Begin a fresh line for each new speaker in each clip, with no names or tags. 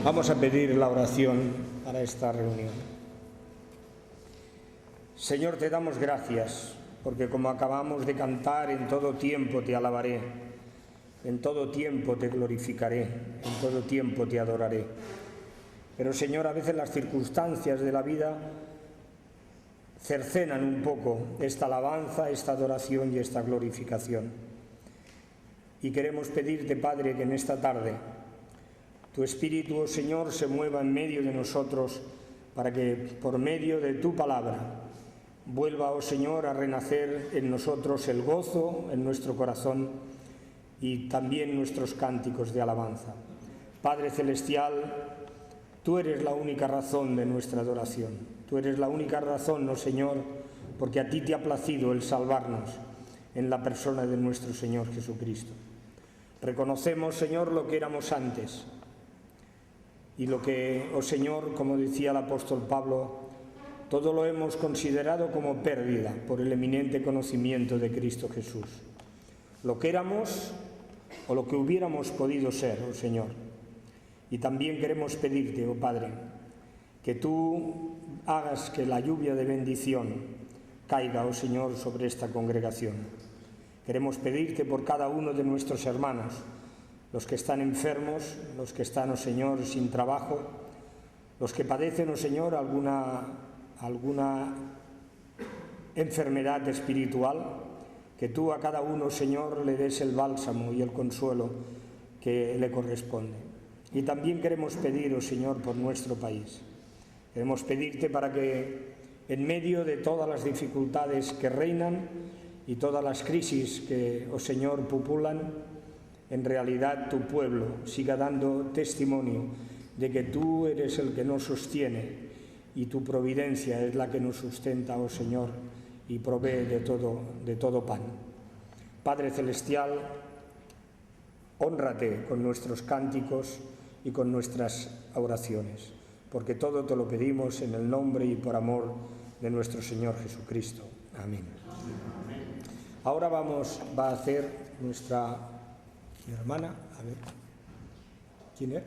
Vamos a pedir la oración para esta reunión. Señor, te damos gracias, porque como acabamos de cantar, en todo tiempo te alabaré, en todo tiempo te glorificaré, en todo tiempo te adoraré. Pero, Señor, a veces las circunstancias de la vida cercenan un poco esta alabanza, esta adoración y esta glorificación. Y queremos pedirte, Padre, que en esta tarde tu Espíritu, oh Señor, se mueva en medio de nosotros para que por medio de tu palabra vuelva, oh Señor, a renacer en nosotros el gozo en nuestro corazón y también nuestros cánticos de alabanza. Padre Celestial, tú eres la única razón de nuestra adoración. Tú eres la única razón, oh Señor, porque a ti te ha placido el salvarnos en la persona de nuestro Señor Jesucristo. Reconocemos, Señor, lo que éramos antes y lo que, oh Señor, como decía el apóstol Pablo, todo lo hemos considerado como pérdida por el eminente conocimiento de Cristo Jesús. Lo que éramos o lo que hubiéramos podido ser, oh Señor. Y también queremos pedirte, oh Padre, que tú hagas que la lluvia de bendición caiga, oh Señor, sobre esta congregación. Queremos pedirte por cada uno de nuestros hermanos, los que están enfermos, los que están, oh Señor, sin trabajo, los que padecen, oh Señor, alguna enfermedad espiritual, que tú a cada uno, Señor, le des el bálsamo y el consuelo que le corresponde. Y también queremos pedir, oh Señor, por nuestro país. Queremos pedirte para que en medio de todas las dificultades que reinan y todas las crisis que, oh Señor, pupulan, en realidad tu pueblo siga dando testimonio de que tú eres el que nos sostiene y tu providencia es la que nos sustenta, oh Señor, y provee de todo pan. Padre Celestial, hónrate con nuestros cánticos y con nuestras oraciones, porque todo te lo pedimos en el nombre y por amor de nuestro Señor Jesucristo. Amén. Ahora va a hacer mi hermana, a ver, ¿quién era?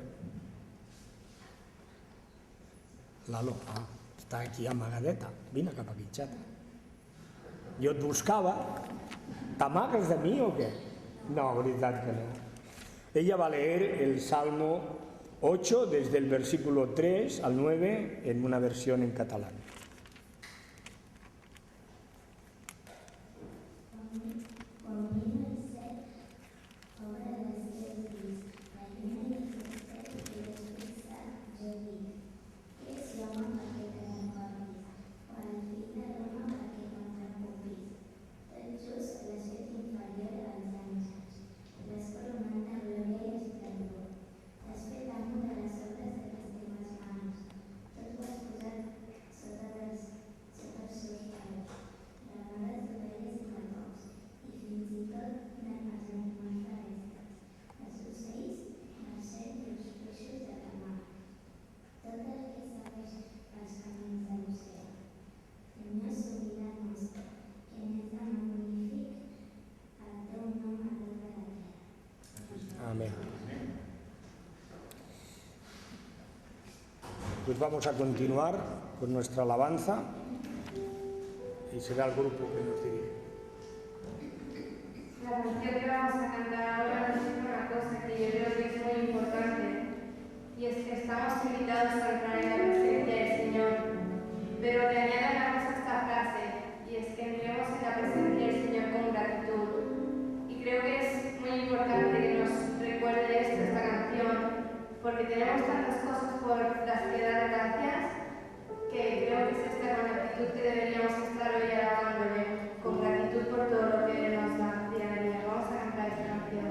Lalo, està aquí amagadeta, vine cap aquí, xata. Jo et buscava, t'amagues de mi o què? No, veritat que no. Ella va leer el Salmo 8 desde el versículo 3 al 9 en una versión en catalán. Amén. Pues vamos a continuar con nuestra alabanza y será el grupo que nos dirige.
La canción que vamos a cantar ahora nos dice una cosa que yo creo que es muy importante, y es que estamos invitados a entrar en la presencia del Señor, pero le añade una cosa a esta frase, y es que entremos en la presencia del Señor con gratitud. Y creo que es muy importante que nos recuerde esto, esta canción, porque tenemos tantas cosas por las que dar gracias, que creo que es esta con actitud que deberíamos estar hoy alabándole, con gratitud por todo lo que nos da día a día. Vamos a cantar esta canción.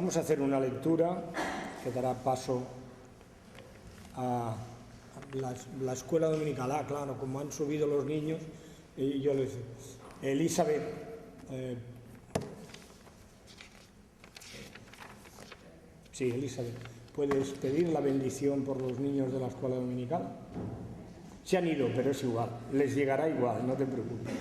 Vamos a hacer una lectura que dará paso a la escuela dominical. Ah, claro, como han subido los niños, y yo les... Elizabeth, sí, Elizabeth, ¿puedes pedir la bendición por los niños de la escuela dominical? Se han ido, pero es igual, les llegará igual, no te preocupes.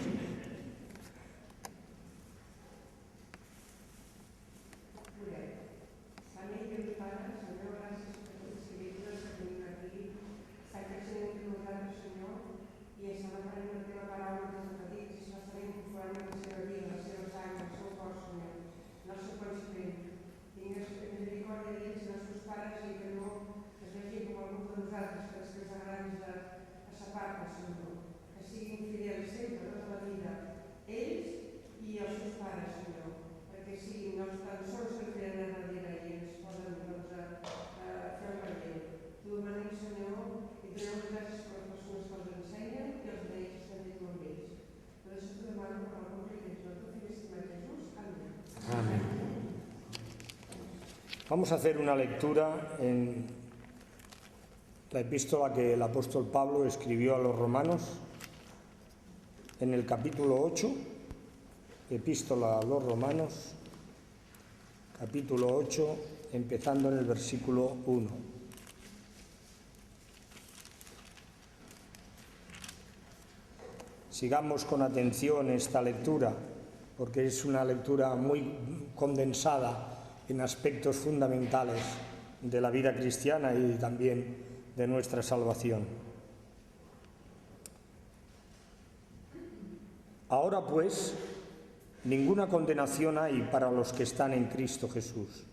Vamos a hacer una lectura en la epístola que el apóstol Pablo escribió a los romanos, en el capítulo 8, epístola a los romanos, capítulo 8, empezando en el versículo 1. Sigamos con atención esta lectura, porque es una lectura muy condensada en aspectos fundamentales de la vida cristiana y también de nuestra salvación. Ahora pues, ninguna condenación hay para los que están en Cristo Jesús,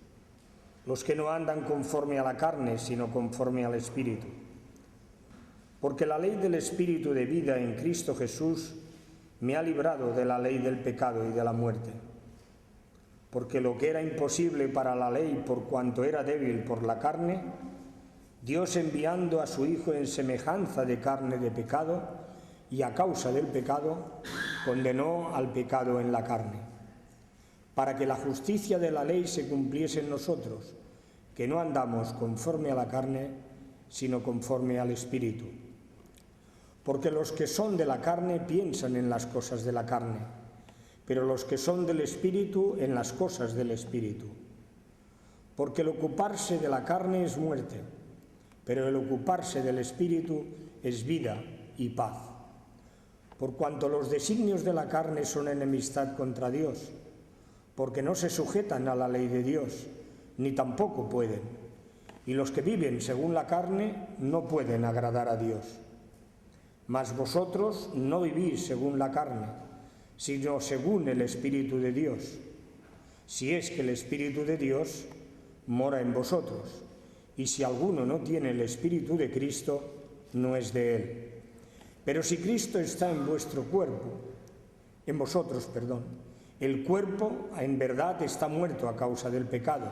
los que no andan conforme a la carne, sino conforme al Espíritu. Porque la ley del Espíritu de vida en Cristo Jesús me ha librado de la ley del pecado y de la muerte. Porque lo que era imposible para la ley por cuanto era débil por la carne, Dios enviando a su Hijo en semejanza de carne de pecado y a causa del pecado, condenó al pecado en la carne, para que la justicia de la ley se cumpliese en nosotros, que no andamos conforme a la carne, sino conforme al Espíritu. Porque los que son de la carne piensan en las cosas de la carne, pero los que son del Espíritu en las cosas del Espíritu. Porque el ocuparse de la carne es muerte, pero el ocuparse del Espíritu es vida y paz. Por cuanto los designios de la carne son enemistad contra Dios, porque no se sujetan a la ley de Dios, ni tampoco pueden. Y los que viven según la carne no pueden agradar a Dios. Mas vosotros no vivís según la carne, sino según el Espíritu de Dios, si es que el Espíritu de Dios mora en vosotros, y si alguno no tiene el Espíritu de Cristo, no es de él. Pero si Cristo está en vuestro cuerpo, en vosotros, el cuerpo en verdad está muerto a causa del pecado,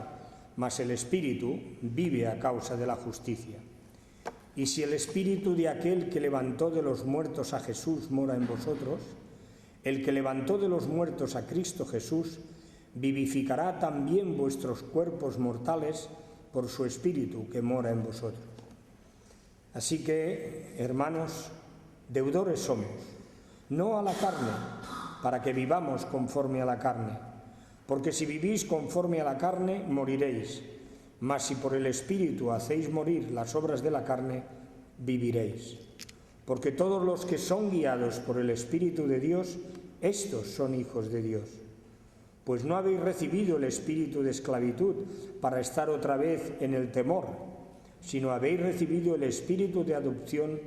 mas el Espíritu vive a causa de la justicia. Y si el Espíritu de aquel que levantó de los muertos a Jesús mora en vosotros, el que levantó de los muertos a Cristo Jesús vivificará también vuestros cuerpos mortales por su Espíritu que mora en vosotros. Así que, hermanos, deudores somos, no a la carne, para que vivamos conforme a la carne. Porque si vivís conforme a la carne, moriréis. Mas si por el Espíritu hacéis morir las obras de la carne, viviréis. Porque todos los que son guiados por el Espíritu de Dios, estos son hijos de Dios. Pues no habéis recibido el espíritu de esclavitud para estar otra vez en el temor, sino habéis recibido el espíritu de adopción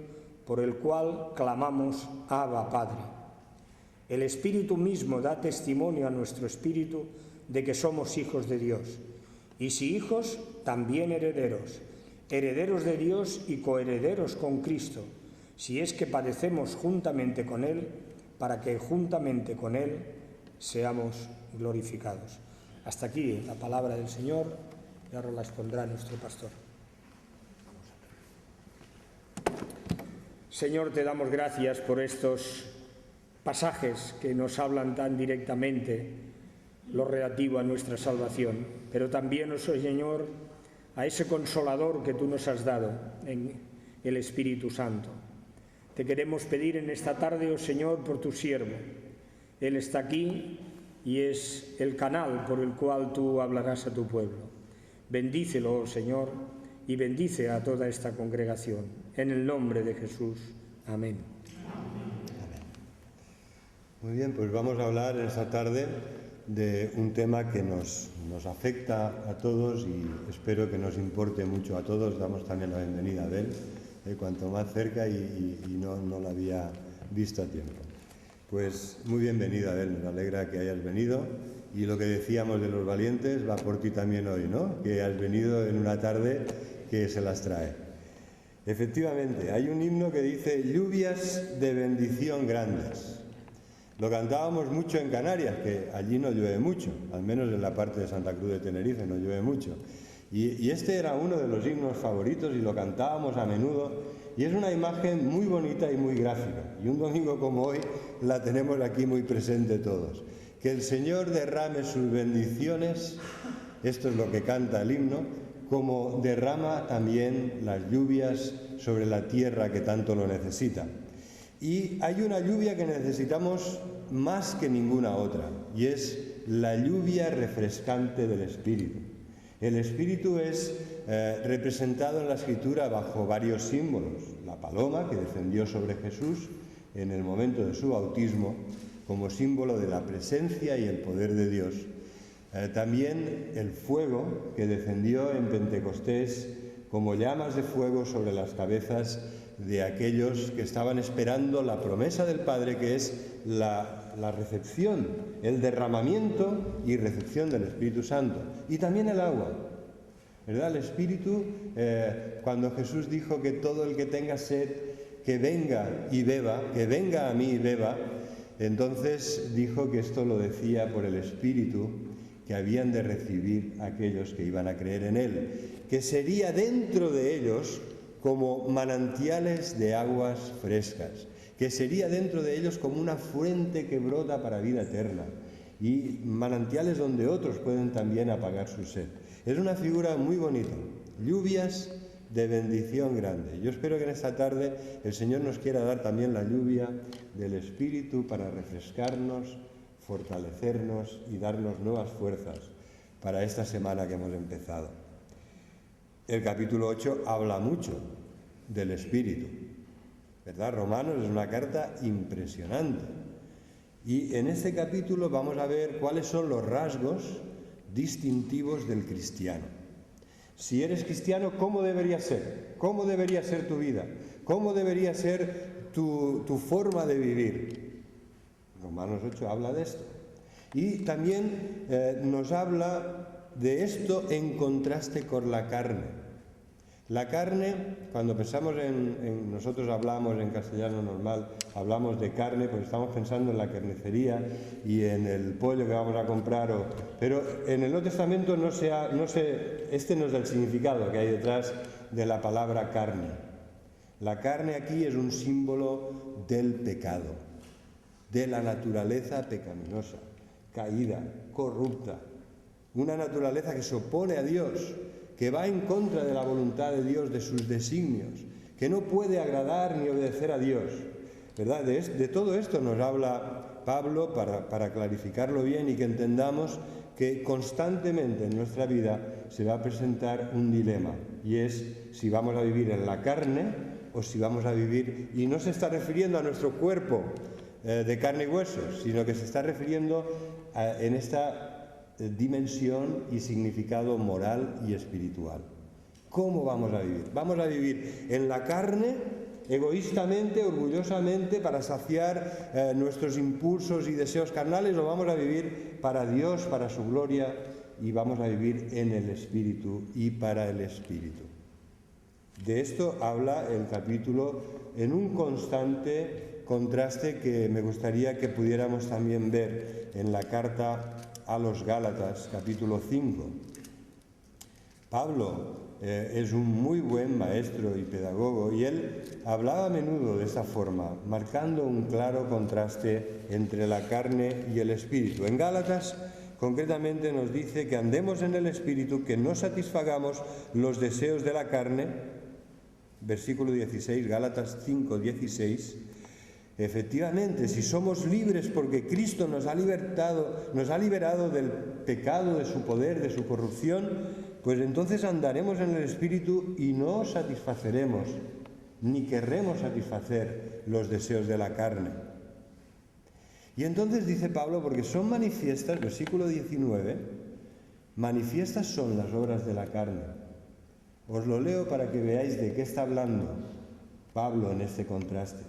por el cual clamamos Abba, Padre. El Espíritu mismo da testimonio a nuestro espíritu de que somos hijos de Dios. Y si hijos, también herederos, herederos de Dios y coherederos con Cristo, si es que padecemos juntamente con Él, para que juntamente con Él seamos glorificados. Hasta aquí la palabra del Señor, y ahora la expondrá nuestro pastor. Señor, te damos gracias por estos pasajes que nos hablan tan directamente lo relativo a nuestra salvación, pero también, oh Señor, a ese consolador que tú nos has dado en el Espíritu Santo. Te queremos pedir en esta tarde, oh Señor, por tu siervo. Él está aquí y es el canal por el cual tú hablarás a tu pueblo. Bendícelo, oh Señor, y bendice a toda esta congregación. En el nombre de Jesús. Amén.
Muy bien, pues vamos a hablar esta tarde de un tema que nos afecta a todos y espero que nos importe mucho a todos. Damos también la bienvenida a Abel, cuanto más cerca y no la había visto a tiempo. Pues muy bienvenida, Abel, nos alegra que hayas venido y lo que decíamos de los valientes va por ti también hoy, ¿no? Que has venido en una tarde que se las trae. Efectivamente, hay un himno que dice lluvias de bendición grandes. Lo cantábamos mucho en Canarias, que allí no llueve mucho, al menos en la parte de Santa Cruz de Tenerife no llueve mucho. Y este era uno de los himnos favoritos y lo cantábamos a menudo. Y es una imagen muy bonita y muy gráfica. Y un domingo como hoy la tenemos aquí muy presente todos. Que el Señor derrame sus bendiciones, esto es lo que canta el himno, como derrama también las lluvias sobre la tierra que tanto lo necesita. Y hay una lluvia que necesitamos más que ninguna otra, y es la lluvia refrescante del Espíritu. El Espíritu es representado en la Escritura bajo varios símbolos. La paloma, que descendió sobre Jesús en el momento de su bautismo, como símbolo de la presencia y el poder de Dios. También el fuego, que descendió en Pentecostés como llamas de fuego sobre las cabezas de aquellos que estaban esperando la promesa del Padre, que es la recepción, el derramamiento y recepción del Espíritu Santo. Y también el agua, ¿verdad? El Espíritu, cuando Jesús dijo que todo el que tenga sed, que venga y beba, que venga a mí y beba, entonces dijo que esto lo decía por el Espíritu que habían de recibir aquellos que iban a creer en Él, que sería dentro de ellos como manantiales de aguas frescas, que sería dentro de ellos como una fuente que brota para vida eterna y manantiales donde otros pueden también apagar su sed. Es una figura muy bonita, lluvias de bendición grande. Yo espero que en esta tarde el Señor nos quiera dar también la lluvia del Espíritu para refrescarnos, fortalecernos y darnos nuevas fuerzas para esta semana que hemos empezado. El capítulo 8 habla mucho del Espíritu, ¿verdad? Romanos es una carta impresionante. Y en este capítulo vamos a ver cuáles son los rasgos distintivos del cristiano. Si eres cristiano, ¿cómo debería ser? ¿Cómo debería ser tu vida? ¿Cómo debería ser tu forma de vivir? Romanos 8 habla de esto. Y también nos habla de esto en contraste con la carne. La carne, cuando pensamos nosotros hablamos en castellano normal, hablamos de carne, pues estamos pensando en la carnicería y en el pollo que vamos a comprar, pero en el Nuevo Testamento este no es el significado que hay detrás de la palabra carne. La carne aquí es un símbolo del pecado, de la naturaleza pecaminosa, caída, corrupta, una naturaleza que se opone a Dios, que va en contra de la voluntad de Dios, de sus designios, que no puede agradar ni obedecer a Dios, ¿verdad? De todo esto nos habla Pablo para clarificarlo bien y que entendamos que constantemente en nuestra vida se va a presentar un dilema, y es si vamos a vivir en la carne o si vamos a vivir, y no se está refiriendo a nuestro cuerpo de carne y huesos, sino que se está refiriendo en esta dimensión y significado moral y espiritual. ¿Cómo vamos a vivir? ¿Vamos a vivir en la carne, egoístamente, orgullosamente, para saciar nuestros impulsos y deseos carnales, o vamos a vivir para Dios, para su gloria, y vamos a vivir en el Espíritu y para el Espíritu? De esto habla el capítulo en un constante contraste que me gustaría que pudiéramos también ver en la carta a los Gálatas, capítulo 5. Pablo es un muy buen maestro y pedagogo, y él hablaba a menudo de esta forma, marcando un claro contraste entre la carne y el espíritu. En Gálatas concretamente nos dice que andemos en el Espíritu, que no satisfagamos los deseos de la carne, versículo 16, Gálatas 5, 16. Efectivamente, si somos libres porque Cristo nos ha liberado del pecado, de su poder, de su corrupción, pues entonces andaremos en el Espíritu y no satisfaceremos, ni querremos satisfacer los deseos de la carne. Y entonces dice Pablo, porque son manifiestas, versículo 19, manifiestas son las obras de la carne. Os lo leo para que veáis de qué está hablando Pablo en este contraste.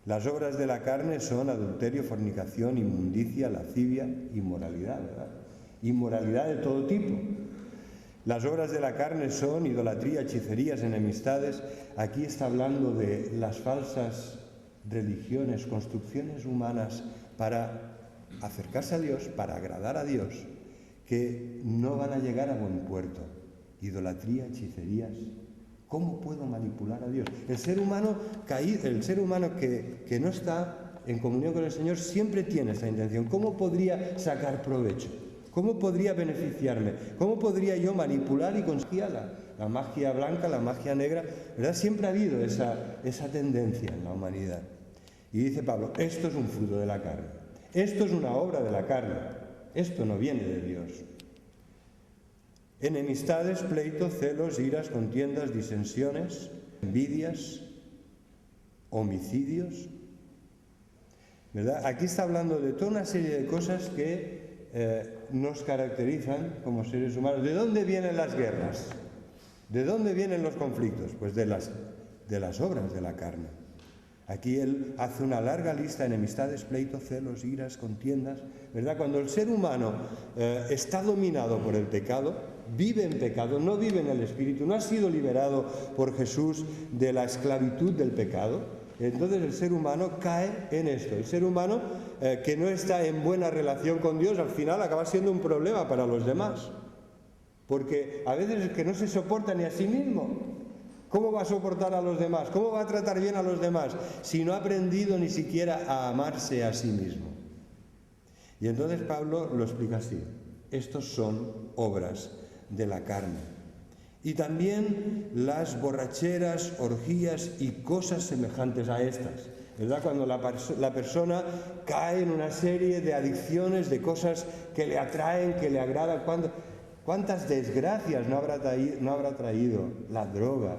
Las obras de la carne son adulterio, fornicación, inmundicia, lascivia, inmoralidad, ¿verdad? Inmoralidad de todo tipo. Las obras de la carne son idolatría, hechicerías, enemistades. Aquí está hablando de las falsas religiones, construcciones humanas para acercarse a Dios, para agradar a Dios, que no van a llegar a buen puerto. Idolatría, hechicerías. ¿Cómo puedo manipular a Dios? El ser humano caído, el ser humano que no está en comunión con el Señor siempre tiene esa intención. ¿Cómo podría sacar provecho? ¿Cómo podría beneficiarme? ¿Cómo podría yo manipular y conseguir la magia blanca, la magia negra? ¿Verdad? Siempre ha habido esa tendencia en la humanidad. Y dice Pablo, esto es un fruto de la carne. Esto es una obra de la carne. Esto no viene de Dios. Enemistades, pleitos, celos, iras, contiendas, disensiones, envidias, homicidios. ¿Verdad? Aquí está hablando de toda una serie de cosas que nos caracterizan como seres humanos. ¿De dónde vienen las guerras? ¿De dónde vienen los conflictos? Pues de las obras de la carne. Aquí él hace una larga lista: enemistades, pleitos, celos, iras, contiendas. ¿Verdad? Cuando el ser humano está dominado por el pecado, vive en pecado, no vive en el Espíritu, no ha sido liberado por Jesús de la esclavitud del pecado, entonces el ser humano cae en esto. El ser humano que no está en buena relación con Dios, al final acaba siendo un problema para los demás, porque a veces es que no se soporta ni a sí mismo. ¿Cómo va a soportar a los demás? ¿Cómo va a tratar bien a los demás si no ha aprendido ni siquiera a amarse a sí mismo? Y entonces Pablo lo explica así: estos son obras de la carne. Y también las borracheras, orgías y cosas semejantes a estas, ¿verdad? Cuando la persona cae en una serie de adicciones, de cosas que le atraen, que le agradan. ¿Cuántas desgracias no habrá traído la droga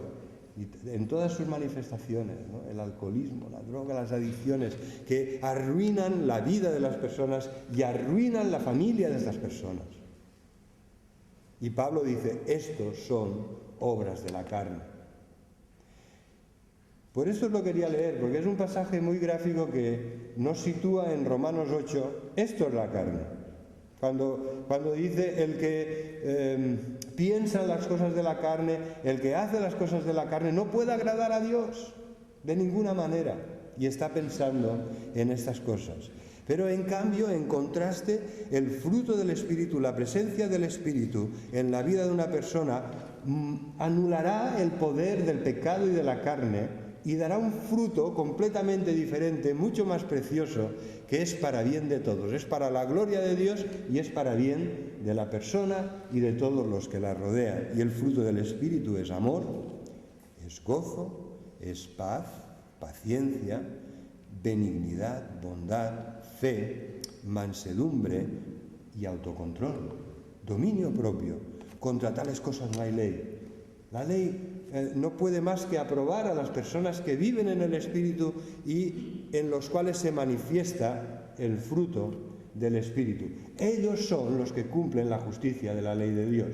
en todas sus manifestaciones, ¿no? El alcoholismo, la droga, las adicciones, que arruinan la vida de las personas y arruinan la familia de estas personas. Y Pablo dice, estos son obras de la carne. Por eso lo quería leer, porque es un pasaje muy gráfico que nos sitúa en Romanos 8, esto es la carne. Cuando dice el que piensa en las cosas de la carne, el que hace las cosas de la carne, no puede agradar a Dios de ninguna manera, y está pensando en estas cosas. Pero en cambio, en contraste, el fruto del Espíritu, la presencia del Espíritu en la vida de una persona anulará el poder del pecado y de la carne y dará un fruto completamente diferente, mucho más precioso, que es para bien de todos, es para la gloria de Dios y es para bien de la persona y de todos los que la rodean. Y el fruto del Espíritu es amor, es gozo, es paz, paciencia, benignidad, bondad, fe, mansedumbre y autocontrol, dominio propio. Contra tales cosas no hay ley. La ley no puede más que aprobar a las personas que viven en el Espíritu y en los cuales se manifiesta el fruto del Espíritu. Ellos son los que cumplen la justicia de la ley de Dios.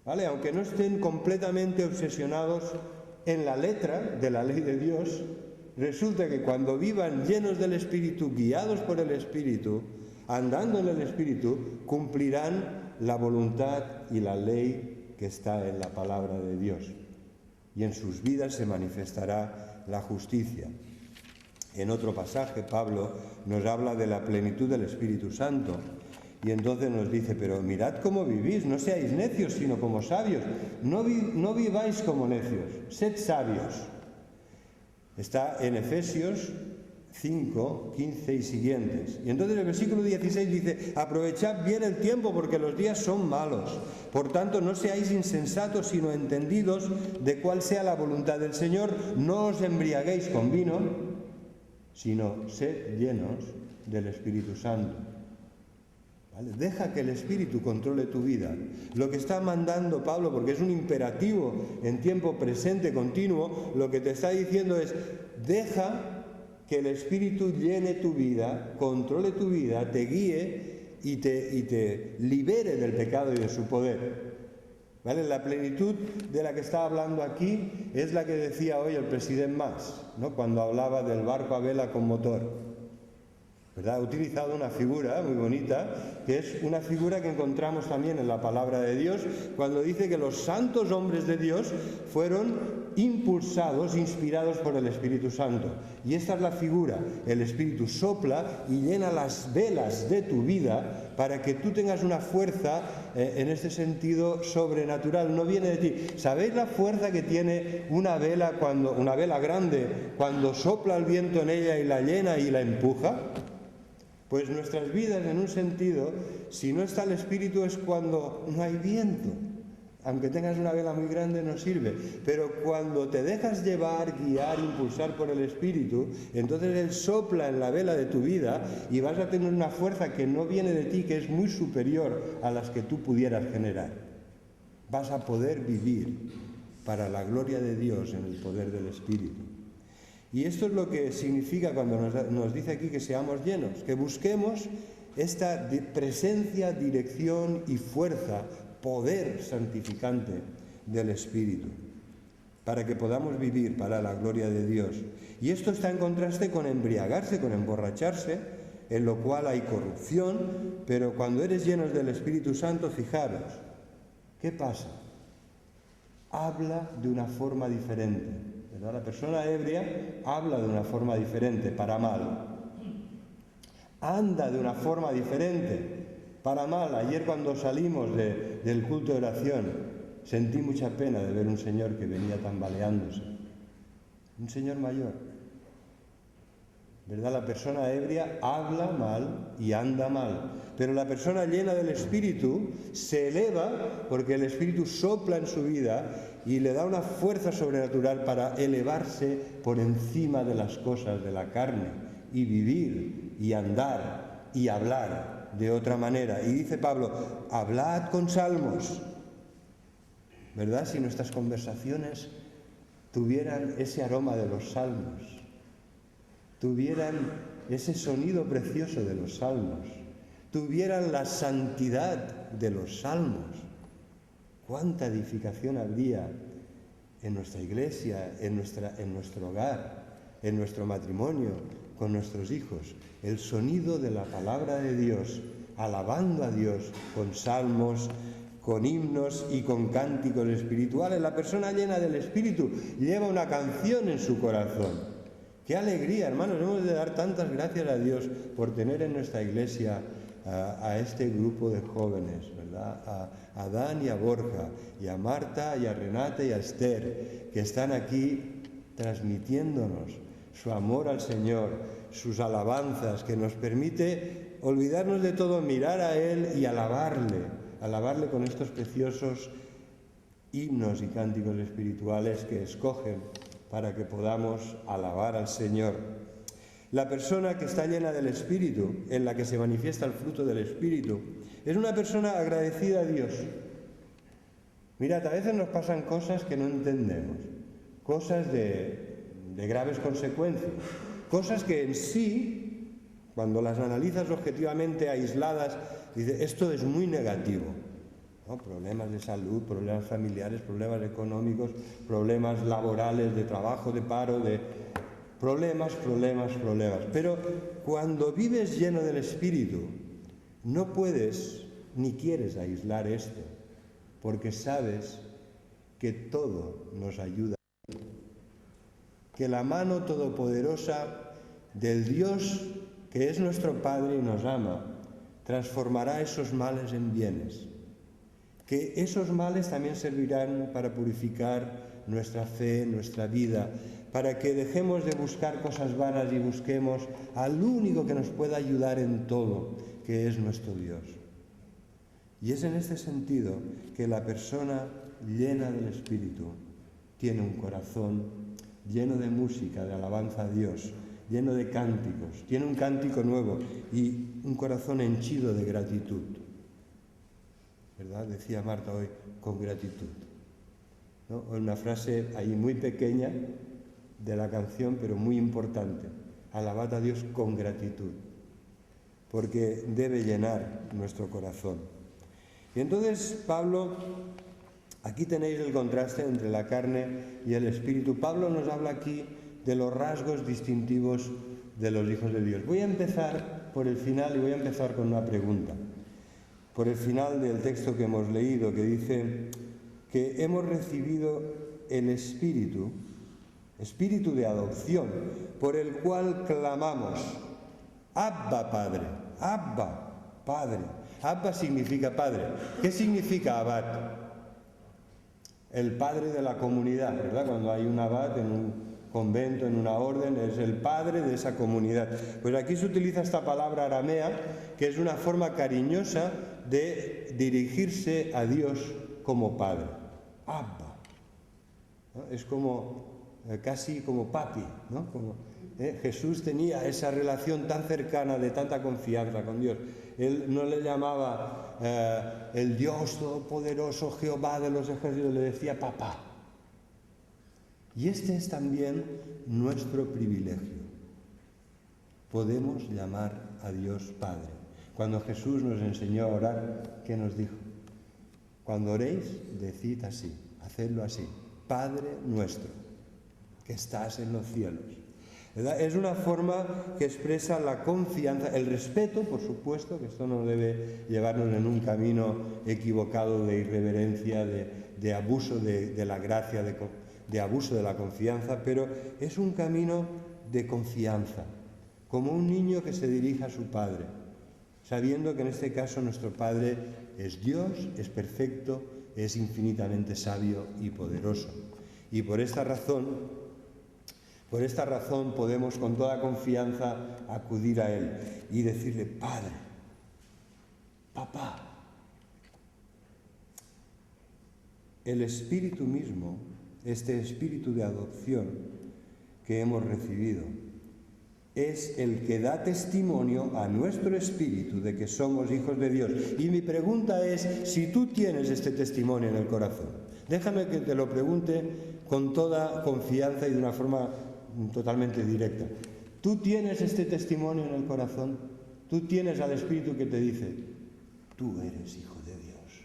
¿Vale? Aunque no estén completamente obsesionados en la letra de la ley de Dios, resulta que cuando vivan llenos del Espíritu, guiados por el Espíritu, andando en el Espíritu, cumplirán la voluntad y la ley que está en la palabra de Dios. Y en sus vidas se manifestará la justicia. En otro pasaje, Pablo nos habla de la plenitud del Espíritu Santo. Y entonces nos dice, pero mirad cómo vivís, no seáis necios, sino como sabios. No viváis como necios, sed sabios. Está en Efesios 5, 15 y siguientes. Y entonces el versículo 16 dice: aprovechad bien el tiempo porque los días son malos. Por tanto, no seáis insensatos, sino entendidos de cuál sea la voluntad del Señor. No os embriaguéis con vino, sino sed llenos del Espíritu Santo. ¿Vale? Deja que el Espíritu controle tu vida. Lo que está mandando Pablo, porque es un imperativo en tiempo presente continuo, lo que te está diciendo es: deja que el Espíritu llene tu vida, controle tu vida, te guíe y te libere del pecado y de su poder. ¿Vale? La plenitud de la que está hablando aquí es la que decía hoy el presidente Mas, ¿no? Cuando hablaba del barco a vela con motor. ¿Verdad? Ha utilizado una figura muy bonita, que es una figura que encontramos también en la palabra de Dios, cuando dice que los santos hombres de Dios fueron impulsados, inspirados por el Espíritu Santo. Y esta es la figura: el Espíritu sopla y llena las velas de tu vida para que tú tengas una fuerza en este sentido sobrenatural. No viene de ti. ¿Sabéis la fuerza que tiene una vela grande, cuando sopla el viento en ella y la llena y la empuja? Pues nuestras vidas, en un sentido, si no está el Espíritu, es cuando no hay viento. Aunque tengas una vela muy grande, no sirve. Pero cuando te dejas llevar, guiar, impulsar por el Espíritu, entonces Él sopla en la vela de tu vida y vas a tener una fuerza que no viene de ti, que es muy superior a las que tú pudieras generar. Vas a poder vivir para la gloria de Dios en el poder del Espíritu. Y esto es lo que significa cuando nos dice aquí que seamos llenos, que busquemos esta presencia, dirección y fuerza, poder santificante del Espíritu, para que podamos vivir para la gloria de Dios. Y esto está en contraste con embriagarse, con emborracharse, en lo cual hay corrupción, pero cuando eres llenos del Espíritu Santo, fijaros, ¿qué pasa? Habla de una forma diferente. ¿Verdad? La persona ebria habla de una forma diferente, para mal. Anda de una forma diferente, para mal. Ayer cuando salimos del culto de oración, sentí mucha pena de ver un señor que venía tambaleándose. Un señor mayor. ¿Verdad? La persona ebria habla mal y anda mal. Pero la persona llena del Espíritu se eleva porque el Espíritu sopla en su vida y le da una fuerza sobrenatural para elevarse por encima de las cosas de la carne y vivir y andar y hablar de otra manera. Y dice Pablo: hablad con salmos. ¿Verdad? Si nuestras conversaciones tuvieran ese aroma de los salmos, tuvieran ese sonido precioso de los salmos, tuvieran la santidad de los salmos, cuánta edificación habría en nuestra iglesia, en nuestro hogar, en nuestro matrimonio, con nuestros hijos. El sonido de la palabra de Dios, alabando a Dios con salmos, con himnos y con cánticos espirituales. La persona llena del Espíritu lleva una canción en su corazón. ¡Qué alegría, hermanos! Hemos de dar tantas gracias a Dios por tener en nuestra iglesia a este grupo de jóvenes, ¿verdad? A Dan y a Borja, y a Marta y a Renata y a Esther, que están aquí transmitiéndonos su amor al Señor, sus alabanzas, que nos permite olvidarnos de todo, mirar a Él y alabarle con estos preciosos himnos y cánticos espirituales que escogen para que podamos alabar al Señor. La persona que está llena del Espíritu, en la que se manifiesta el fruto del Espíritu, es una persona agradecida a Dios. Mirad, a veces nos pasan cosas que no entendemos, cosas de graves consecuencias, cosas que en sí, cuando las analizas objetivamente, aisladas, dices, esto es muy negativo, ¿no? Problemas de salud, problemas familiares, problemas económicos, problemas laborales, de trabajo, de paro, de problemas. Pero cuando vives lleno del Espíritu, no puedes ni quieres aislar esto, porque sabes que todo nos ayuda, que la mano todopoderosa del Dios que es nuestro Padre y nos ama, transformará esos males en bienes, que esos males también servirán para purificar nuestra fe, nuestra vida, para que dejemos de buscar cosas vanas y busquemos al único que nos pueda ayudar en todo, que es nuestro Dios. Y es en este sentido que la persona llena del Espíritu tiene un corazón lleno de música, de alabanza a Dios, lleno de cánticos, tiene un cántico nuevo y un corazón henchido de gratitud. ¿Verdad? Decía Marta hoy, con gratitud, ¿no? Una frase ahí muy pequeña de la canción, pero muy importante. Alabad a Dios con gratitud, porque debe llenar nuestro corazón. Y entonces Pablo, aquí tenéis el contraste entre la carne y el espíritu. Pablo nos habla aquí de los rasgos distintivos de los hijos de Dios. Voy a empezar por el final y voy a empezar con una pregunta. Por el final del texto que hemos leído, que dice que hemos recibido el Espíritu de adopción, por el cual clamamos, Abba, Padre, Abba, Padre. Abba significa Padre. ¿Qué significa Abad? El padre de la comunidad, ¿verdad? Cuando hay un abad en un convento, en una orden, es el padre de esa comunidad. Pues aquí se utiliza esta palabra aramea, que es una forma cariñosa de dirigirse a Dios como Padre. Abba, ¿no? Es como, casi como papi, ¿no? Jesús tenía esa relación tan cercana, de tanta confianza con Dios. Él no le llamaba el Dios todopoderoso, Jehová de los ejércitos, le decía papá. Y este es también nuestro privilegio. Podemos llamar a Dios Padre. Cuando Jesús nos enseñó a orar, ¿qué nos dijo? Cuando oréis, decid así, hacedlo así. Padre nuestro, que estás en los cielos. ¿Verdad? Es una forma que expresa la confianza, el respeto, por supuesto, que esto no debe llevarnos en un camino equivocado de irreverencia, de abuso de la gracia, de abuso de la confianza, pero es un camino de confianza, como un niño que se dirige a su padre, sabiendo que en este caso nuestro Padre es Dios, es perfecto, es infinitamente sabio y poderoso. Y por esta razón podemos con toda confianza acudir a Él y decirle, Padre, Papá. El Espíritu mismo, este Espíritu de adopción que hemos recibido, es el que da testimonio a nuestro espíritu de que somos hijos de Dios. Y mi pregunta es, si tú tienes este testimonio en el corazón, déjame que te lo pregunte con toda confianza y de una forma totalmente directa. ¿Tú tienes este testimonio en el corazón? ¿Tú tienes al Espíritu que te dice, tú eres hijo de Dios?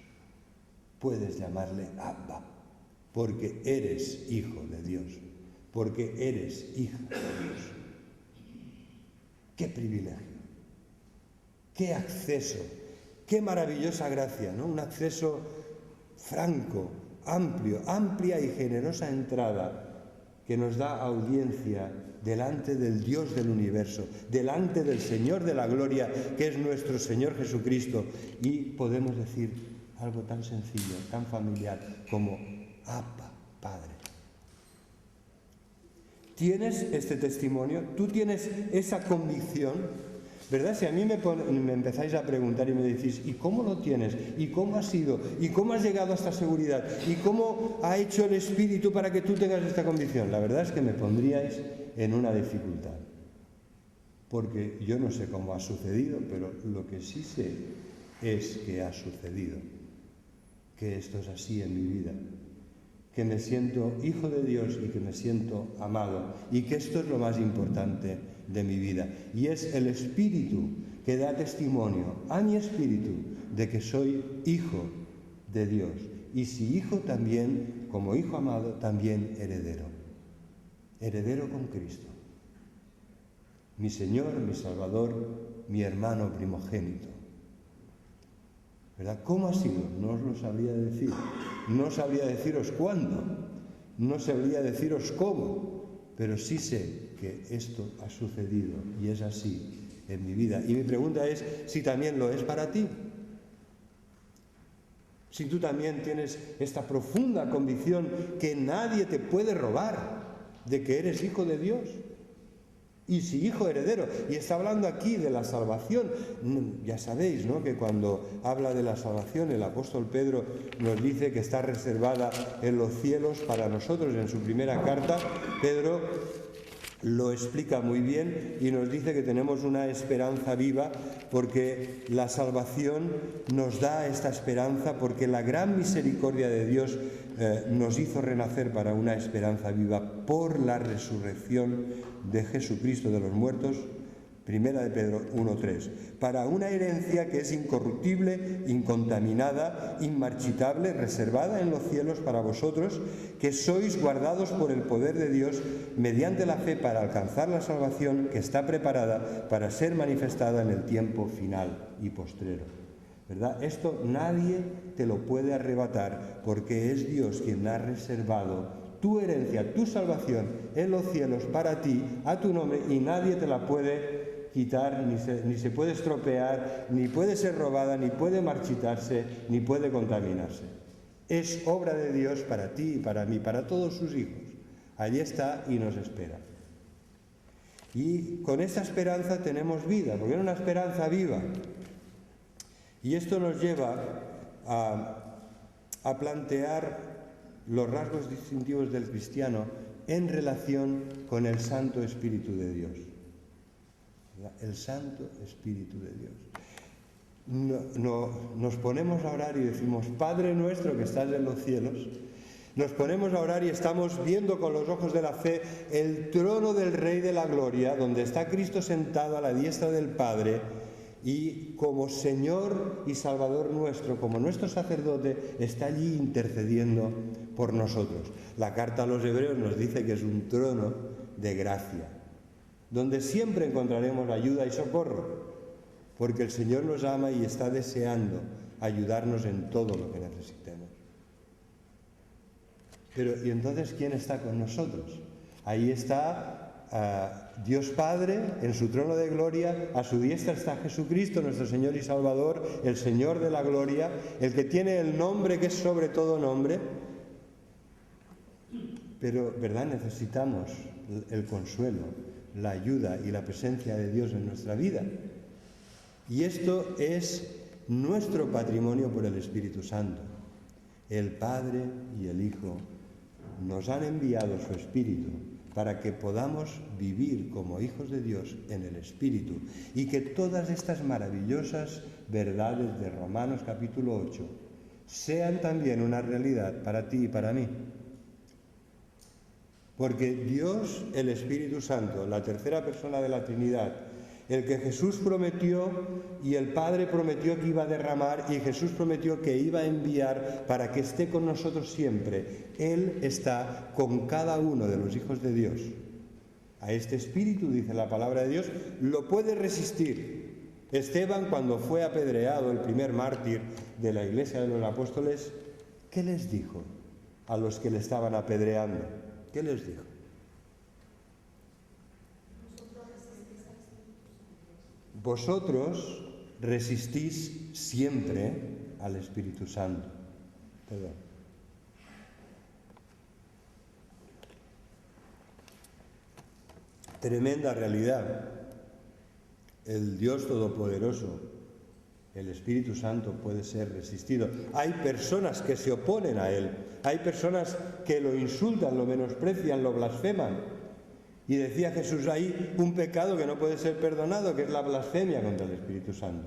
Puedes llamarle Abba, porque eres hijo de Dios, porque eres hija de Dios. ¡Qué privilegio! ¡Qué acceso! ¡Qué maravillosa gracia! ¿No? Un acceso franco, amplio, amplia y generosa entrada que nos da audiencia delante del Dios del universo, delante del Señor de la gloria, que es nuestro Señor Jesucristo. Y podemos decir algo tan sencillo, tan familiar como Abba, Padre. ¿Tienes este testimonio? ¿Tú tienes esa convicción? ¿Verdad? Si a mí me empezáis a preguntar y me decís, ¿y cómo lo tienes? ¿Y cómo ha sido? ¿Y cómo has llegado a esta seguridad? ¿Y cómo ha hecho el Espíritu para que tú tengas esta convicción? La verdad es que me pondríais en una dificultad. Porque yo no sé cómo ha sucedido, pero lo que sí sé es que ha sucedido. Que esto es así en mi vida. Que me siento hijo de Dios y que me siento amado, y que esto es lo más importante de mi vida. Y es el Espíritu que da testimonio a mi espíritu de que soy hijo de Dios. Y si hijo también, como hijo amado, también heredero. Heredero con Cristo. Mi Señor, mi Salvador, mi hermano primogénito. ¿Verdad? ¿Cómo ha sido? No os lo sabría decir. No sabría deciros cuándo. No sabría deciros cómo. Pero sí sé que esto ha sucedido y es así en mi vida. Y mi pregunta es si también lo es para ti. Si tú también tienes esta profunda convicción que nadie te puede robar de que eres hijo de Dios. Y si hijo heredero, y está hablando aquí de la salvación, ya sabéis, ¿no?, que cuando habla de la salvación el apóstol Pedro nos dice que está reservada en los cielos para nosotros. En su primera carta, Pedro lo explica muy bien y nos dice que tenemos una esperanza viva, porque la salvación nos da esta esperanza, porque la gran misericordia de Dios nos hizo renacer para una esperanza viva por la resurrección de Jesucristo de los muertos. Primera de Pedro 1:3, para una herencia que es incorruptible, incontaminada, inmarchitable, reservada en los cielos para vosotros, que sois guardados por el poder de Dios mediante la fe para alcanzar la salvación que está preparada para ser manifestada en el tiempo final y postrero. ¿Verdad? Esto nadie te lo puede arrebatar, porque es Dios quien ha reservado tu herencia, tu salvación en los cielos para ti, a tu nombre, y nadie te la puede quitar, ni se puede estropear, ni puede ser robada, ni puede marchitarse, ni puede contaminarse. Es obra de Dios para ti y para mí, para todos sus hijos. Allí está y nos espera. Y con esta esperanza tenemos vida, porque es una esperanza viva. Y esto nos lleva a plantear los rasgos distintivos del cristiano en relación con el Santo Espíritu de Dios. El Santo Espíritu de Dios. Nos ponemos a orar y decimos: Padre nuestro que estás en los cielos. Nos ponemos a orar y estamos viendo con los ojos de la fe el trono del Rey de la Gloria, donde está Cristo sentado a la diestra del Padre, y como Señor y Salvador nuestro, como nuestro sacerdote, está allí intercediendo por nosotros. La carta a los Hebreos nos dice que es un trono de gracia, donde siempre encontraremos ayuda y socorro, porque el Señor nos ama y está deseando ayudarnos en todo lo que necesitemos. Pero, ¿y entonces quién está con nosotros? Ahí está Dios Padre en su trono de gloria, a su diestra está Jesucristo, nuestro Señor y Salvador, el Señor de la gloria, el que tiene el nombre que es sobre todo nombre. Pero, ¿verdad?, necesitamos el consuelo, la ayuda y la presencia de Dios en nuestra vida. Y esto es nuestro patrimonio por el Espíritu Santo. El Padre y el Hijo nos han enviado su Espíritu para que podamos vivir como hijos de Dios en el Espíritu, y que todas estas maravillosas verdades de Romanos capítulo 8 sean también una realidad para ti y para mí. Porque Dios, el Espíritu Santo, la tercera persona de la Trinidad, el que Jesús prometió y el Padre prometió que iba a derramar y Jesús prometió que iba a enviar para que esté con nosotros siempre, Él está con cada uno de los hijos de Dios. A este Espíritu, dice la palabra de Dios, lo puede resistir. Esteban, cuando fue apedreado, el primer mártir de la Iglesia de los Apóstoles, ¿qué les dijo a los que le estaban apedreando? ¿Qué les dijo? Vosotros resistís siempre al Espíritu Santo. Perdón. Tremenda realidad. El Dios Todopoderoso, el Espíritu Santo, puede ser resistido. Hay personas que se oponen a Él. Hay personas que lo insultan, lo menosprecian, lo blasfeman. Y decía Jesús, hay un pecado que no puede ser perdonado, que es la blasfemia contra el Espíritu Santo.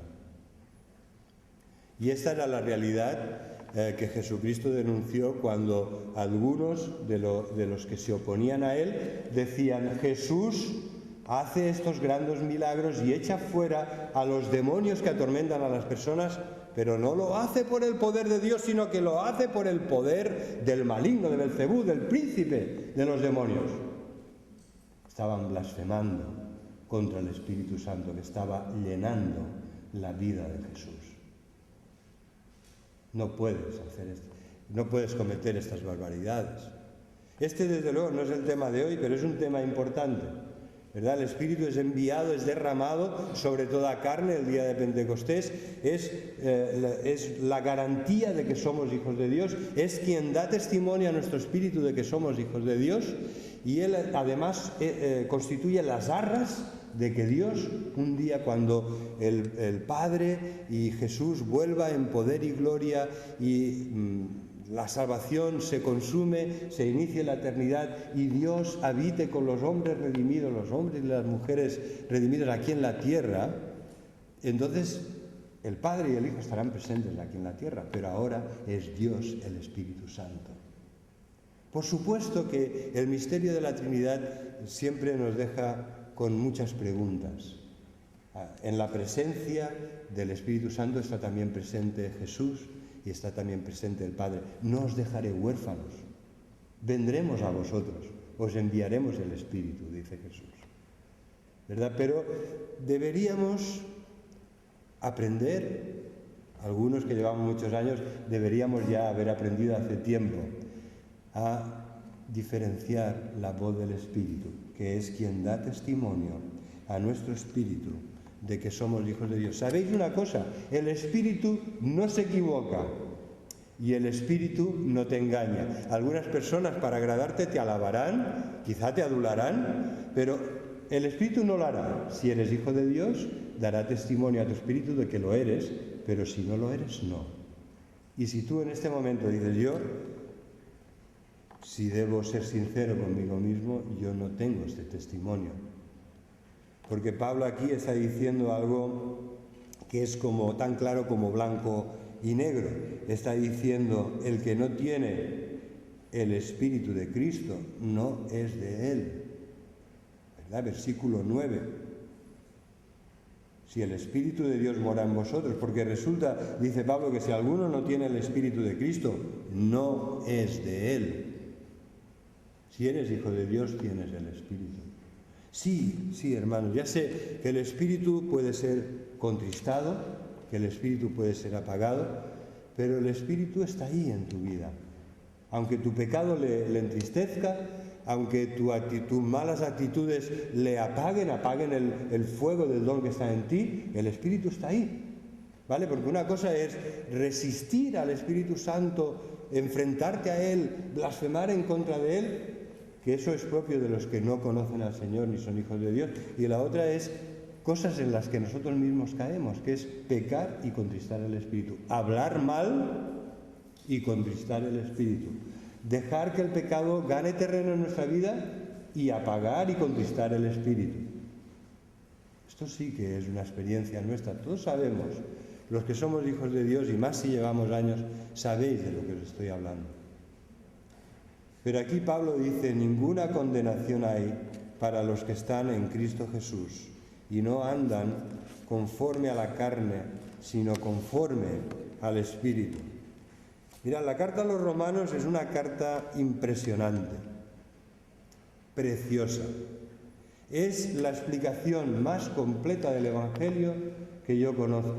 Y esta era la realidad que Jesucristo denunció cuando algunos de los que se oponían a Él decían: Jesús hace estos grandes milagros y echa fuera a los demonios que atormentan a las personas, pero no lo hace por el poder de Dios, sino que lo hace por el poder del maligno, de Belcebú, del príncipe de los demonios. Estaban blasfemando contra el Espíritu Santo que estaba llenando la vida de Jesús. No puedes hacer esto, no puedes cometer estas barbaridades. Este, desde luego, no es el tema de hoy, pero es un tema importante. ¿verdad? El Espíritu es enviado, es derramado sobre toda carne el día de Pentecostés, es la garantía de que somos hijos de Dios, es quien da testimonio a nuestro espíritu de que somos hijos de Dios, y Él además constituye las arras de que Dios, un día cuando el Padre y Jesús vuelva en poder y gloria y la salvación se consume, se inicie la eternidad y Dios habite con los hombres redimidos, los hombres y las mujeres redimidos aquí en la tierra, entonces el Padre y el Hijo estarán presentes aquí en la tierra, pero ahora es Dios el Espíritu Santo. Por supuesto que el misterio de la Trinidad siempre nos deja con muchas preguntas. En la presencia del Espíritu Santo está también presente Jesús y está también presente el Padre. No os dejaré huérfanos, vendremos a vosotros, os enviaremos el Espíritu, dice Jesús. ¿Verdad? Pero deberíamos aprender, algunos que llevamos muchos años, deberíamos ya haber aprendido hace tiempo a diferenciar la voz del Espíritu, que es quien da testimonio a nuestro espíritu de que somos hijos de Dios. ¿Sabéis una cosa? El Espíritu no se equivoca y el Espíritu no te engaña. Algunas personas para agradarte te alabarán, quizá te adularán, pero el Espíritu no lo hará. Si eres hijo de Dios, dará testimonio a tu espíritu de que lo eres, pero si no lo eres, no. Y si tú en este momento dices, si debo ser sincero conmigo mismo, yo no tengo este testimonio. Porque Pablo aquí está diciendo algo que es como tan claro como blanco y negro. Está diciendo, el que no tiene el Espíritu de Cristo no es de Él. ¿Verdad? Versículo 9. Si el Espíritu de Dios mora en vosotros, porque resulta, dice Pablo, que si alguno no tiene el Espíritu de Cristo, no es de Él. Si eres hijo de Dios, tienes el Espíritu. Sí, hermanos, ya sé que el Espíritu puede ser contristado, que el Espíritu puede ser apagado, pero el Espíritu está ahí en tu vida. Aunque tu pecado le entristezca, aunque tus malas actitudes le apaguen el fuego del don que está en ti, el Espíritu está ahí. ¿Vale? Porque una cosa es resistir al Espíritu Santo, enfrentarte a Él, blasfemar en contra de Él, que eso es propio de los que no conocen al Señor ni son hijos de Dios, y la otra es cosas en las que nosotros mismos caemos, que es pecar y contristar el Espíritu, hablar mal y contristar el Espíritu, dejar que el pecado gane terreno en nuestra vida y apagar y contristar el Espíritu. Esto sí que es una experiencia nuestra, todos sabemos, los que somos hijos de Dios y más si llevamos años, sabéis de lo que os estoy hablando. Pero aquí Pablo dice, ninguna condenación hay para los que están en Cristo Jesús y no andan conforme a la carne, sino conforme al Espíritu. Mirad, la carta a los romanos es una carta impresionante, preciosa. Es la explicación más completa del Evangelio que yo conozco.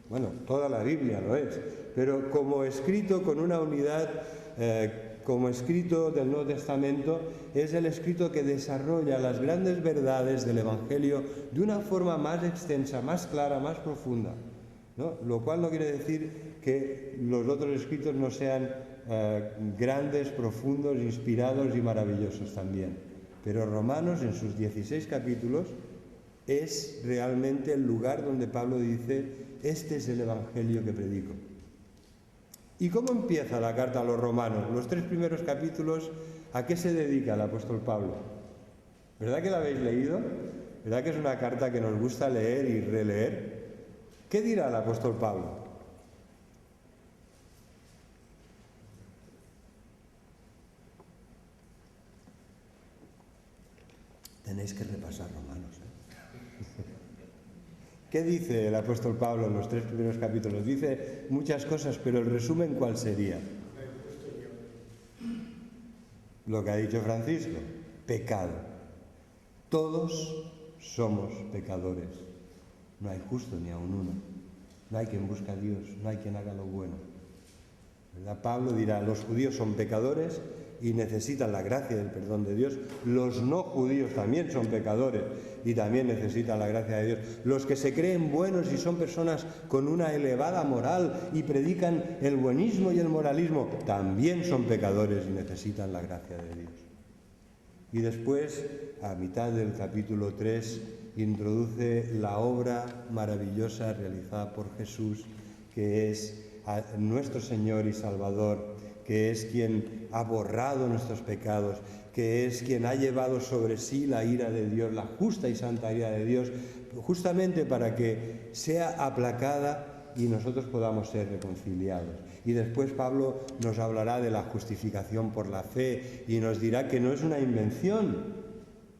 Bueno, toda la Biblia lo es, pero como escrito con una unidad, como escrito del Nuevo Testamento, es el escrito que desarrolla las grandes verdades del Evangelio de una forma más extensa, más clara, más profunda, ¿no? Lo cual no quiere decir que los otros escritos no sean grandes, profundos, inspirados y maravillosos también. Pero Romanos, en sus 16 capítulos, es realmente el lugar donde Pablo dice, este es el Evangelio que predico. ¿Y cómo empieza la carta a los romanos? Los 3 primeros capítulos, ¿a qué se dedica el apóstol Pablo? ¿Verdad que la habéis leído? ¿Verdad que es una carta que nos gusta leer y releer? ¿Qué dirá el apóstol Pablo? Tenéis que repasar Romanos, ¿eh? ¿Qué dice el apóstol Pablo en los 3 primeros capítulos? Dice muchas cosas, pero el resumen, ¿cuál sería? Lo que ha dicho Francisco, pecado. Todos somos pecadores. No hay justo ni aun uno. No hay quien busque a Dios, no hay quien haga lo bueno. ¿Verdad? Pablo dirá, los judíos son pecadores, y necesitan la gracia y el perdón de Dios. Los no judíos también son pecadores y también necesitan la gracia de Dios. Los que se creen buenos y son personas con una elevada moral y predican el buenismo y el moralismo, también son pecadores y necesitan la gracia de Dios. Y después, a mitad del capítulo 3, introduce la obra maravillosa realizada por Jesús, que es nuestro Señor y Salvador, que es quien ha borrado nuestros pecados, que es quien ha llevado sobre sí la ira de Dios, la justa y santa ira de Dios, justamente para que sea aplacada y nosotros podamos ser reconciliados. Y después Pablo nos hablará de la justificación por la fe y nos dirá que no es una invención,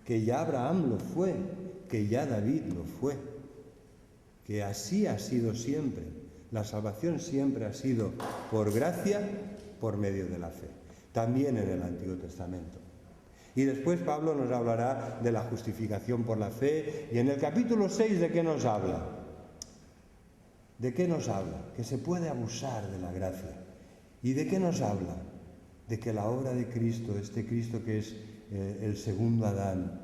que ya Abraham lo fue, que ya David lo fue, que así ha sido siempre. La salvación siempre ha sido por gracia, por medio de la fe, también en el Antiguo Testamento. Y después Pablo nos hablará de la justificación por la fe, y en el capítulo 6, ¿de qué nos habla? ¿De qué nos habla? Que se puede abusar de la gracia. ¿Y de qué nos habla? De que la obra de Cristo, este Cristo que es el segundo Adán,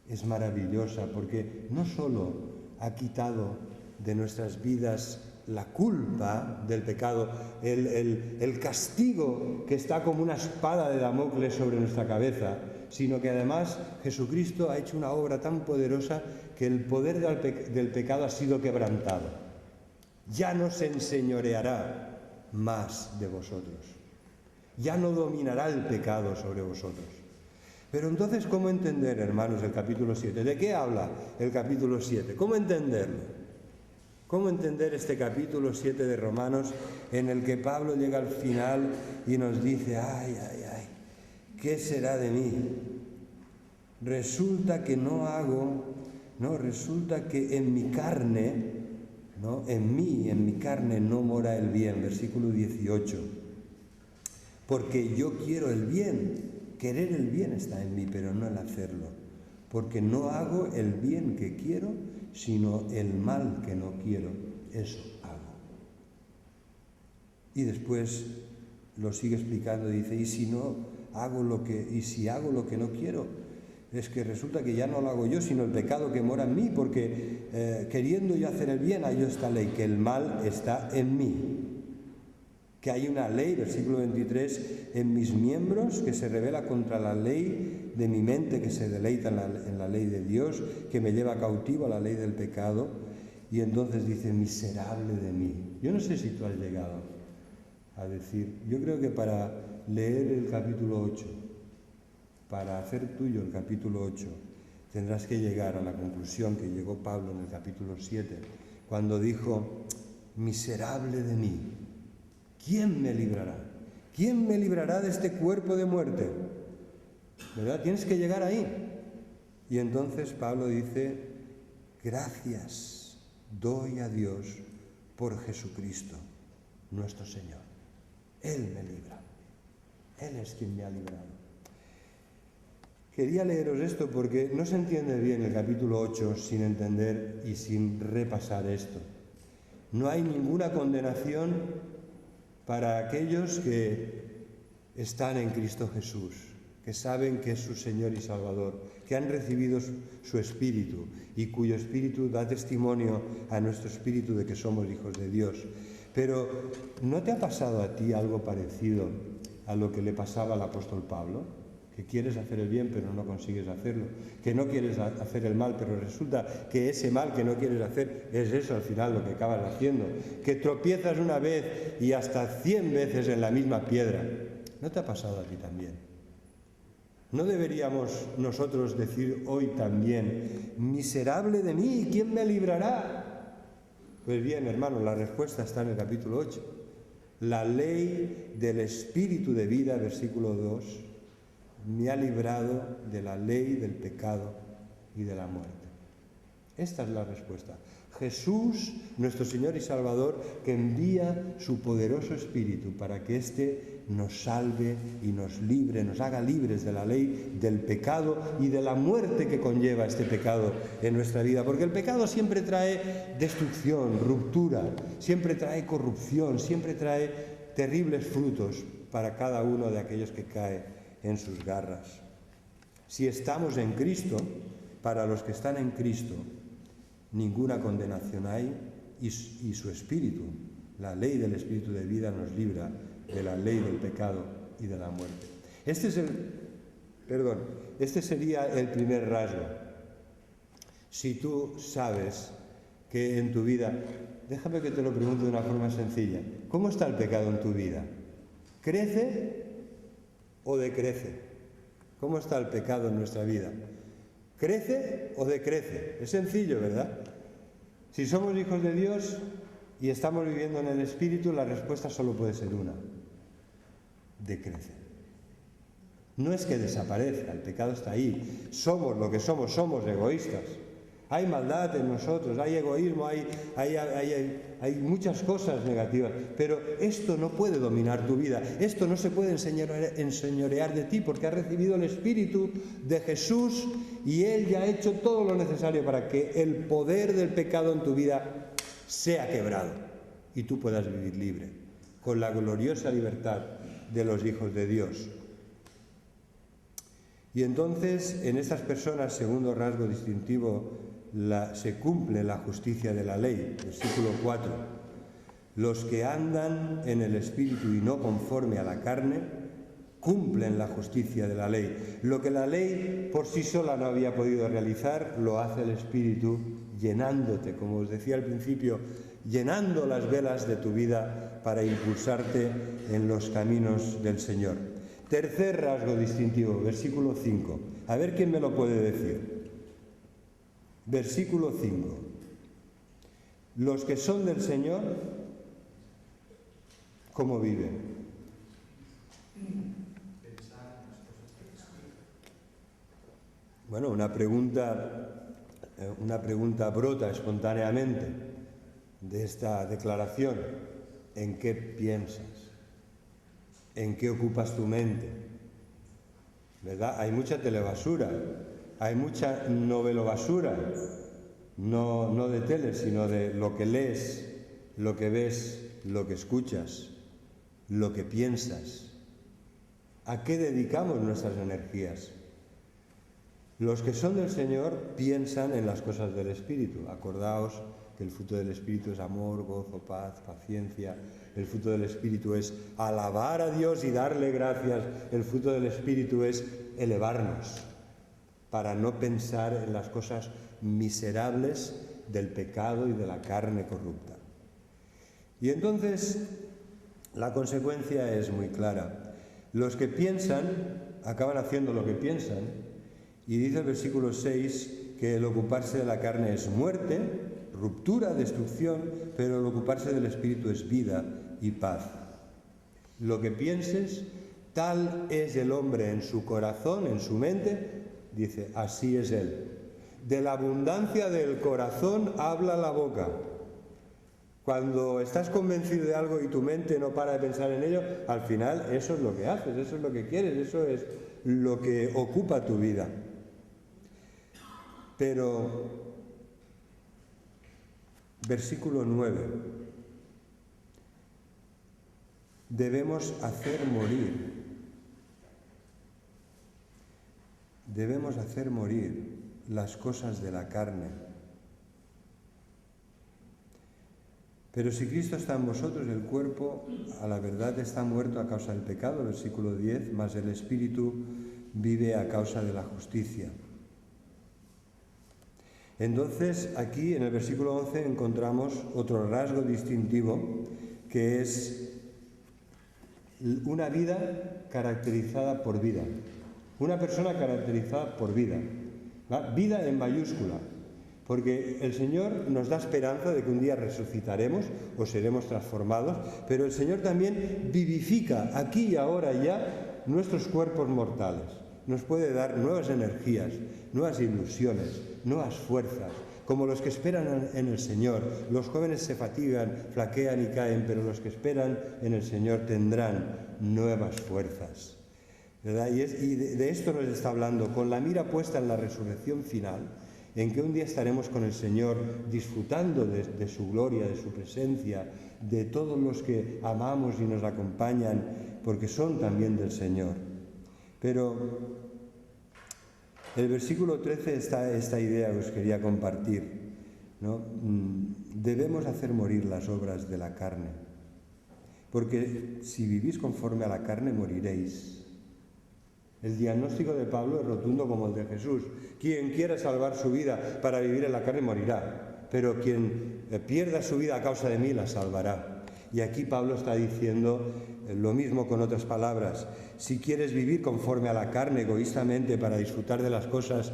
es maravillosa, porque no solo ha quitado de nuestras vidas la culpa del pecado, el castigo que está como una espada de Damocles sobre nuestra cabeza, sino que además Jesucristo ha hecho una obra tan poderosa que el poder del pecado ha sido quebrantado. Ya no se enseñoreará más de vosotros. Ya no dominará el pecado sobre vosotros. Pero entonces, ¿cómo entender, hermanos, el capítulo 7? ¿De qué habla el capítulo 7? ¿Cómo entenderlo? ¿Cómo entender este capítulo 7 de Romanos en el que Pablo llega al final y nos dice, ay, ¿qué será de mí? Resulta que resulta que en mi carne, en mi carne no mora el bien, versículo 18. Porque yo quiero el bien, querer el bien está en mí, pero no el hacerlo. Porque no hago el bien que quiero, sino el mal que no quiero, eso hago. Y después lo sigue explicando, dice, y si hago lo que no quiero, es que resulta que ya no lo hago yo, sino el pecado que mora en mí, porque queriendo yo hacer el bien, hay esta ley, que el mal está en mí. Que hay una ley, versículo 23, en mis miembros que se revela contra la ley de mi mente, que se deleita en la ley de Dios, que me lleva cautivo a la ley del pecado. Y entonces dice, miserable de mí. Yo no sé si tú has llegado a decir, yo creo que para leer el capítulo 8, para hacer tuyo el capítulo 8, tendrás que llegar a la conclusión que llegó Pablo en el capítulo 7, cuando dijo, miserable de mí. ¿Quién me librará? ¿Quién me librará de este cuerpo de muerte? ¿Verdad? Tienes que llegar ahí. Y entonces Pablo dice, gracias doy a Dios por Jesucristo, nuestro Señor. Él me libra. Él es quien me ha librado. Quería leeros esto porque no se entiende bien el capítulo 8 sin entender y sin repasar esto. No hay ninguna condenación para aquellos que están en Cristo Jesús, que saben que es su Señor y Salvador, que han recibido su Espíritu y cuyo Espíritu da testimonio a nuestro Espíritu de que somos hijos de Dios. Pero ¿no te ha pasado a ti algo parecido a lo que le pasaba al apóstol Pablo? Que quieres hacer el bien pero no consigues hacerlo, que no quieres hacer el mal pero resulta que ese mal que no quieres hacer es eso al final lo que acabas haciendo, que tropiezas una vez y hasta 100 veces en la misma piedra. ¿No te ha pasado a ti también? ¿No deberíamos nosotros decir hoy también, miserable de mí, ¿quién me librará? Pues bien, hermanos, la respuesta está en el capítulo 8. La ley del Espíritu de vida, versículo 2, me ha librado de la ley del pecado y de la muerte. Esta es la respuesta. Jesús, nuestro Señor y Salvador, que envía su poderoso Espíritu para que éste nos salve y nos libre, nos haga libres de la ley del pecado y de la muerte que conlleva este pecado en nuestra vida. Porque el pecado siempre trae destrucción, ruptura, siempre trae corrupción, siempre trae terribles frutos. para cada uno de aquellos que cae en sus garras. Si estamos en Cristo, para los que están en Cristo, ninguna condenación hay y su Espíritu, la ley del Espíritu de vida, nos libra de la ley del pecado y de la muerte. Este sería el primer rasgo. Si tú sabes que en tu vida, déjame que te lo pregunte de una forma sencilla, ¿cómo está el pecado en tu vida? ¿Crece o decrece? ¿Cómo está el pecado en nuestra vida? ¿Crece o decrece? Es sencillo, ¿verdad? Si somos hijos de Dios y estamos viviendo en el Espíritu, la respuesta solo puede ser una: decrece. No es que desaparezca, el pecado está ahí. Somos lo que somos egoístas. Hay maldad en nosotros, hay egoísmo, hay muchas cosas negativas, pero esto no puede dominar tu vida, esto no se puede enseñorear de ti, porque has recibido el Espíritu de Jesús y Él ya ha hecho todo lo necesario para que el poder del pecado en tu vida sea quebrado y tú puedas vivir libre, con la gloriosa libertad de los hijos de Dios. Y entonces, en estas personas, segundo rasgo distintivo, se cumple la justicia de la ley. Versículo 4. Los que andan en el Espíritu y no conforme a la carne, cumplen la justicia de la ley. Lo que la ley por sí sola no había podido realizar, lo hace el Espíritu llenándote, como os decía al principio, llenando las velas de tu vida para impulsarte en los caminos del Señor. Tercer rasgo distintivo, versículo 5. A ver quién me lo puede decir. Versículo 5. Los que son del Señor, ¿cómo viven? Bueno, una pregunta brota espontáneamente de esta declaración. ¿En qué piensas? ¿En qué ocupas tu mente? ¿Verdad? Hay mucha telebasura, hay mucha novelobasura, no de tele, sino de lo que lees, lo que ves, lo que escuchas, lo que piensas. ¿A qué dedicamos nuestras energías? Los que son del Señor piensan en las cosas del Espíritu. Acordaos que el fruto del Espíritu es amor, gozo, paz, paciencia. El fruto del Espíritu es alabar a Dios y darle gracias. El fruto del Espíritu es elevarnos para no pensar en las cosas miserables del pecado y de la carne corrupta. Y entonces la consecuencia es muy clara. Los que piensan acaban haciendo lo que piensan. Y dice el versículo 6 que el ocuparse de la carne es muerte, ruptura, destrucción, pero el ocuparse del Espíritu es vida y paz. Lo que pienses, tal es el hombre en su corazón, en su mente, dice, así es él. De la abundancia del corazón habla la boca. Cuando estás convencido de algo y tu mente no para de pensar en ello, al final eso es lo que haces, eso es lo que quieres, eso es lo que ocupa tu vida. Pero, versículo 9, debemos hacer morir las cosas de la carne. Pero si Cristo está en vosotros, el cuerpo a la verdad está muerto a causa del pecado, versículo 10, mas el Espíritu vive a causa de la justicia. Entonces, aquí en el versículo 11 encontramos otro rasgo distintivo, que es una vida caracterizada por vida. Una persona caracterizada por vida. ¿Va? Vida en mayúscula. Porque el Señor nos da esperanza de que un día resucitaremos o seremos transformados, pero el Señor también vivifica aquí y ahora ya nuestros cuerpos mortales. Nos puede dar nuevas energías, nuevas ilusiones, nuevas fuerzas, como los que esperan en el Señor. Los jóvenes se fatigan, flaquean y caen, pero los que esperan en el Señor tendrán nuevas fuerzas, ¿verdad? Y de esto nos está hablando, con la mira puesta en la resurrección final, en que un día estaremos con el Señor disfrutando de su gloria, de su presencia, de todos los que amamos y nos acompañan, porque son también del Señor. Pero el versículo 13 está esta idea que os quería compartir, ¿no? Debemos hacer morir las obras de la carne, porque si vivís conforme a la carne moriréis. El diagnóstico de Pablo es rotundo como el de Jesús. Quien quiera salvar su vida para vivir en la carne morirá, pero quien pierda su vida a causa de mí la salvará. Y aquí Pablo está diciendo lo mismo con otras palabras. Si quieres vivir conforme a la carne egoístamente para disfrutar de las cosas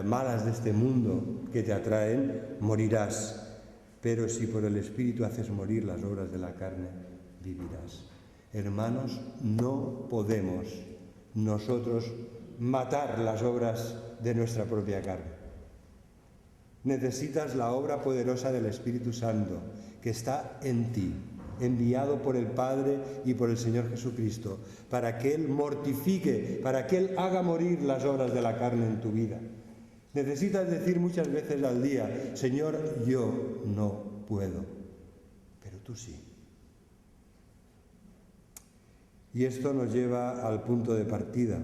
malas de este mundo que te atraen, morirás. Pero si por el Espíritu haces morir las obras de la carne, vivirás. Hermanos, no podemos nosotros matar las obras de nuestra propia carne. Necesitas la obra poderosa del Espíritu Santo que está en ti, enviado por el Padre y por el Señor Jesucristo, para que Él mortifique, para que Él haga morir las obras de la carne en tu vida. Necesitas decir muchas veces al día: Señor, yo no puedo, pero tú sí. Y esto nos lleva al punto de partida,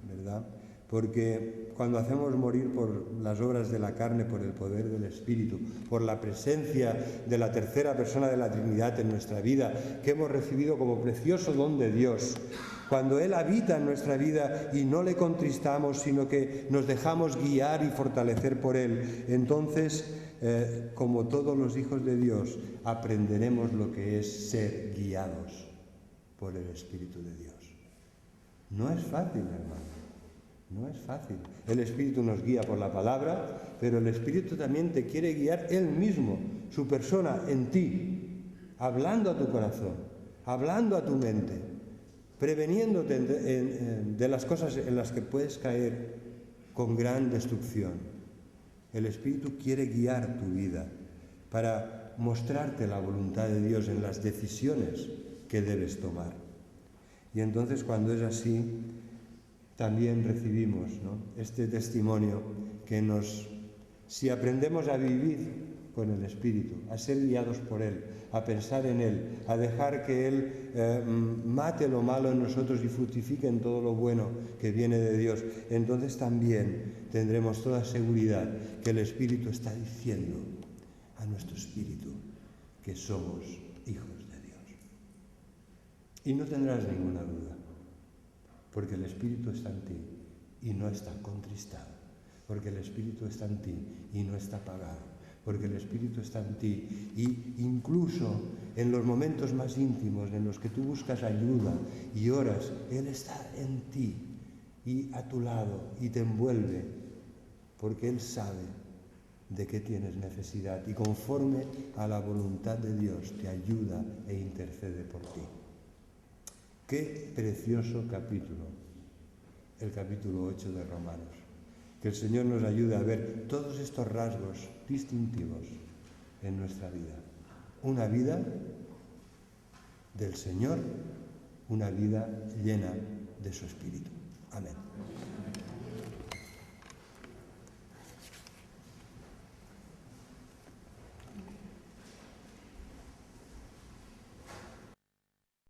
¿verdad? Porque cuando hacemos morir por las obras de la carne, por el poder del Espíritu, por la presencia de la tercera persona de la Trinidad en nuestra vida, que hemos recibido como precioso don de Dios, cuando Él habita en nuestra vida y no le contristamos, sino que nos dejamos guiar y fortalecer por Él, entonces, como todos los hijos de Dios, aprenderemos lo que es ser guiados por el Espíritu de Dios. No es fácil, hermano. No es fácil. El Espíritu nos guía por la palabra, pero el Espíritu también te quiere guiar Él mismo, su persona, en ti, hablando a tu corazón, hablando a tu mente, preveniéndote de las cosas en las que puedes caer con gran destrucción. El Espíritu quiere guiar tu vida para mostrarte la voluntad de Dios en las decisiones que debes tomar. Y entonces, cuando es así, también recibimos, ¿no?, este testimonio que si aprendemos a vivir con el Espíritu, a ser guiados por Él, a pensar en Él, a dejar que Él mate lo malo en nosotros y fructifique en todo lo bueno que viene de Dios, entonces también tendremos toda seguridad que el Espíritu está diciendo a nuestro espíritu que somos hijos de Dios. Y no tendrás ninguna duda, porque el Espíritu está en ti y no está contristado, porque el Espíritu está en ti y no está apagado, porque el Espíritu está en ti y incluso en los momentos más íntimos en los que tú buscas ayuda y oras, Él está en ti y a tu lado y te envuelve, porque Él sabe de qué tienes necesidad y conforme a la voluntad de Dios te ayuda e intercede por ti. Qué precioso capítulo, el capítulo 8 de Romanos. Que el Señor nos ayude a ver todos estos rasgos distintivos en nuestra vida. Una vida del Señor, una vida llena de su Espíritu. Amén.